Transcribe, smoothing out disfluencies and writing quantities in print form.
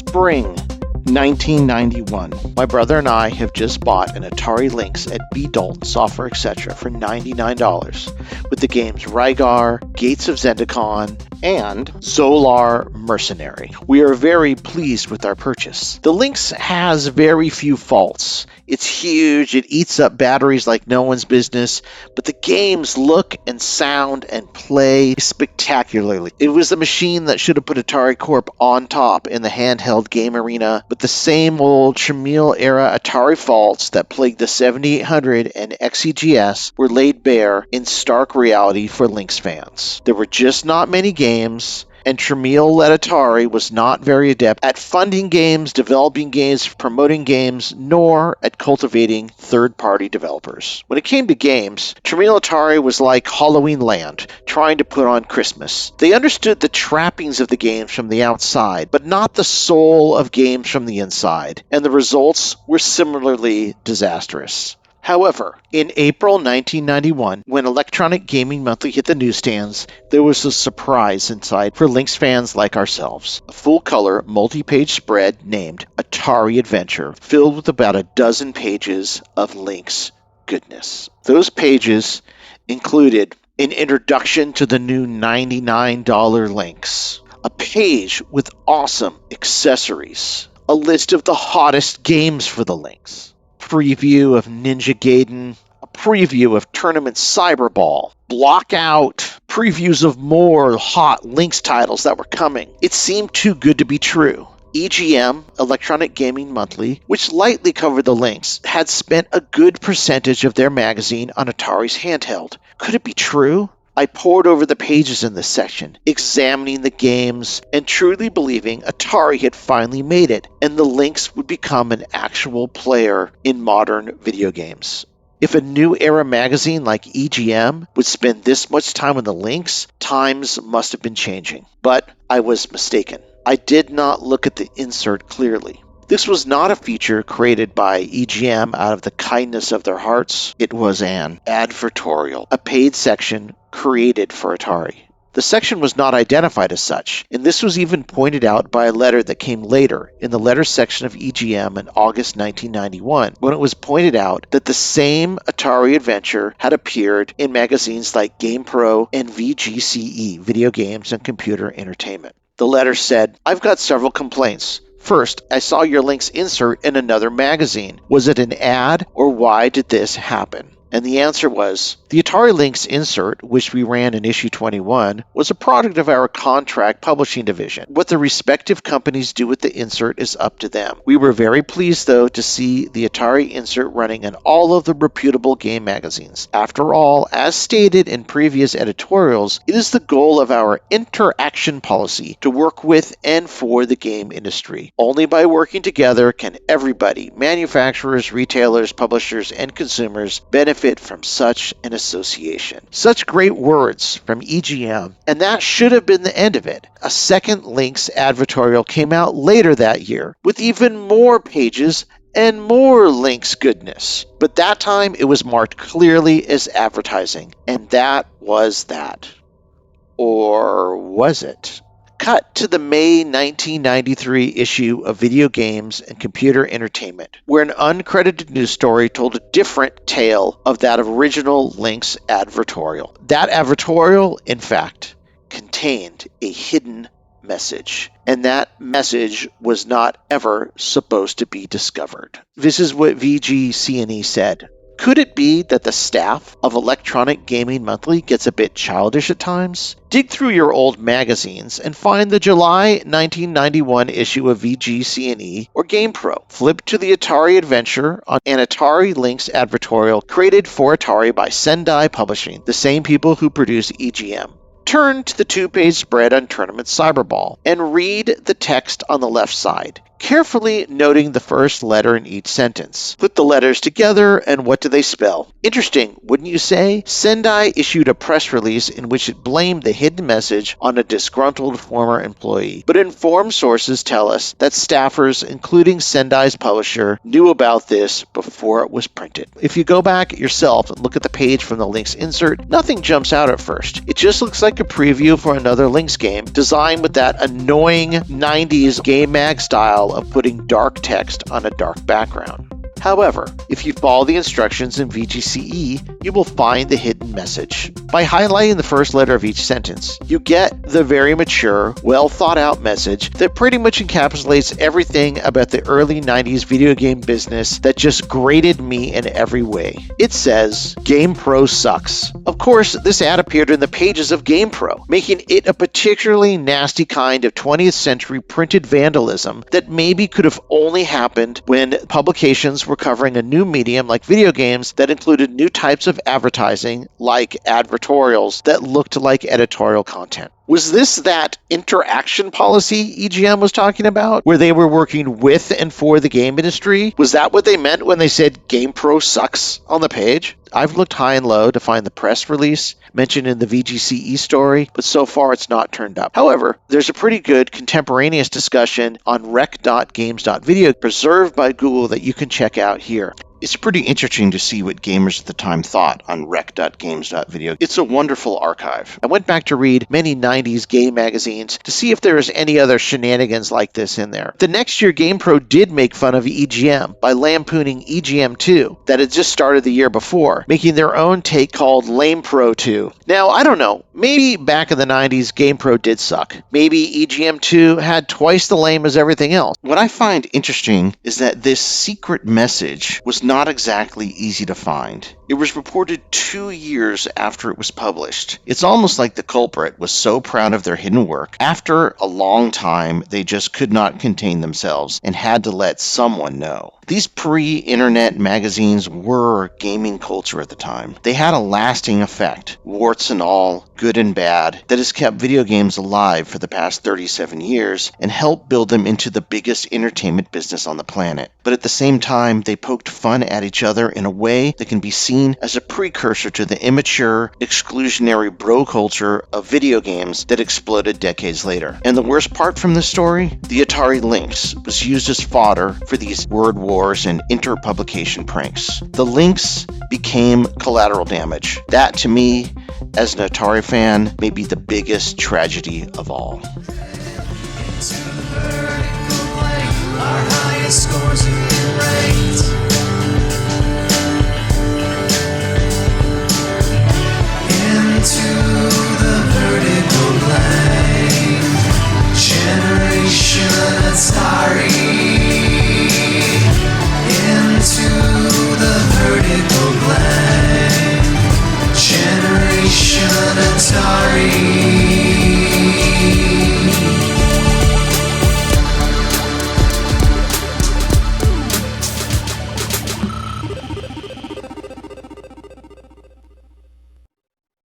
Spring 1991. My brother and I have just bought an Atari LYNX at B. Dalton Software Etc. for $99 with the games Rygar, Gates of Zendikon, and Zolar Mercenary. We are very pleased with our purchase. The LYNX has very few faults. It's huge, it eats up batteries like no one's business, but the games look and sound and play spectacularly. It was the machine that should have put Atari Corp on top in the handheld game arena, but the same old Tramiel-era Atari faults that plagued the 7800 and XEGS were laid bare in stark reality for LYNX fans. There were just not many games, and Tramiel-led Atari was not very adept at funding games, developing games, promoting games, nor at cultivating third-party developers. When it came to games, Tramiel Atari was like Halloween Land, trying to put on Christmas. They understood the trappings of the games from the outside, but not the soul of games from the inside, and the results were similarly disastrous. However, in April 1991, when Electronic Gaming Monthly hit the newsstands, there was a surprise inside for LYNX fans like ourselves. A full-color, multi-page spread named Atari Adventure, filled with about a dozen pages of LYNX goodness. Those pages included an introduction to the new $99 LYNX, a page with awesome accessories, a list of the hottest games for the LYNX, preview of Ninja Gaiden, a preview of Tournament Cyberball, block out previews of more hot LYNX titles that were coming. It seemed too good to be true. EGM, Electronic Gaming Monthly, which lightly covered the LYNX, had spent a good percentage of their magazine on Atari's handheld. Could it be true? I pored over the pages in this section, examining the games and truly believing Atari had finally made it, and the LYNX would become an actual player in modern video games. If a new era magazine like EGM would spend this much time on the LYNX, times must have been changing. But I was mistaken. I did not look at the insert clearly. This was not a feature created by EGM out of the kindness of their hearts. It was an advertorial, a paid section created for Atari. The section was not identified as such, and this was even pointed out by a letter that came later in the letter section of EGM in August 1991, when it was pointed out that the same Atari Adventure had appeared in magazines like GamePro and VGCE, Video Games and Computer Entertainment. The letter said, "I've got several complaints. First, I saw your LYNX insert in another magazine. Was it an ad, or why did this happen?" And the answer was, the Atari LYNX insert, which we ran in issue 21, was a product of our contract publishing division. What the respective companies do with the insert is up to them. We were very pleased, though, to see the Atari insert running in all of the reputable game magazines. After all, as stated in previous editorials, it is the goal of our interaction policy to work with and for the game industry. Only by working together can everybody, manufacturers, retailers, publishers, and consumers, benefit from such an association. Such great words from EGM, and that should have been the end of it. A second LYNX advertorial came out later that year with even more pages and more LYNX goodness. But that time it was marked clearly as advertising, and that was that. Or was it? Cut to the May 1993 issue of Video Games and Computer Entertainment, where an uncredited news story told a different tale of that original LYNX advertorial. That advertorial, in fact, contained a hidden message, and that message was not ever supposed to be discovered. This is what VGCNE said. Could it be that the staff of Electronic Gaming Monthly gets a bit childish at times? Dig through your old magazines and find the July 1991 issue of VGCNE or GamePro. Flip to the Atari Adventure on an Atari LYNX advertorial created for Atari by Sendai Publishing, the same people who produce EGM. Turn to the two-page spread on Tournament Cyberball and read the text on the left side. carefully noting the first letter in each sentence. Put the letters together, and what do they spell? Interesting, wouldn't you say? Sendai issued a press release in which it blamed the hidden message on a disgruntled former employee. But informed sources tell us that staffers, including Sendai's publisher, knew about this before it was printed. If you go back yourself and look at the page from the Lynx insert, nothing jumps out at first. It just looks like a preview for another Lynx game, designed with that annoying 90s game mag style of putting dark text on a dark background. However, if you follow the instructions in VGCE, you will find the hidden message. By highlighting the first letter of each sentence, you get the very mature, well thought out message that pretty much encapsulates everything about the early 90s video game business that just grated me in every way. It says, GamePro sucks. Of course, this ad appeared in the pages of GamePro, making it a particularly nasty kind of 20th century printed vandalism that maybe could have only happened when publications were covering a new medium like video games that included new types of advertising like advertorials that looked like editorial content. Was this that interaction policy EGM was talking about, where they were working with and for the game industry? Was that what they meant when they said GamePro sucks on the page? I've looked high and low to find the press release mentioned in the VGCE story, but so far it's not turned up. However, there's a pretty good contemporaneous discussion on rec.games.video preserved by Google that you can check out here. It's pretty interesting to see what gamers at the time thought on rec.games.video. It's a wonderful archive. I went back to read many 90s game magazines to see if there was any other shenanigans like this in there. The next year, GamePro did make fun of EGM by lampooning EGM 2 that had just started the year before, making their own take called LamePro 2. Now, I don't know. Maybe back in the 90s, GamePro did suck. Maybe EGM 2 had twice the lame as everything else. What I find interesting is that this secret message was not exactly easy to find. It was reported 2 years after it was published. It's almost like the culprit was so proud of their hidden work. After a long time, they just could not contain themselves and had to let someone know. These pre-internet magazines were gaming culture at the time. They had a lasting effect, warts and all, good and bad, that has kept video games alive for the past 37 years and helped build them into the biggest entertainment business on the planet. But at the same time, they poked fun at each other in a way that can be seen as a precursor to the immature, exclusionary bro culture of video games that exploded decades later. And the worst part from this story? The Atari LYNX was used as fodder for these word wars and inter-publication pranks. The LYNX became collateral damage. That, to me, as an Atari fan, may be the biggest tragedy of all. Our highest scores have been ranked. Into the vertical blank, generation Atari. Into the vertical blank, generation Atari.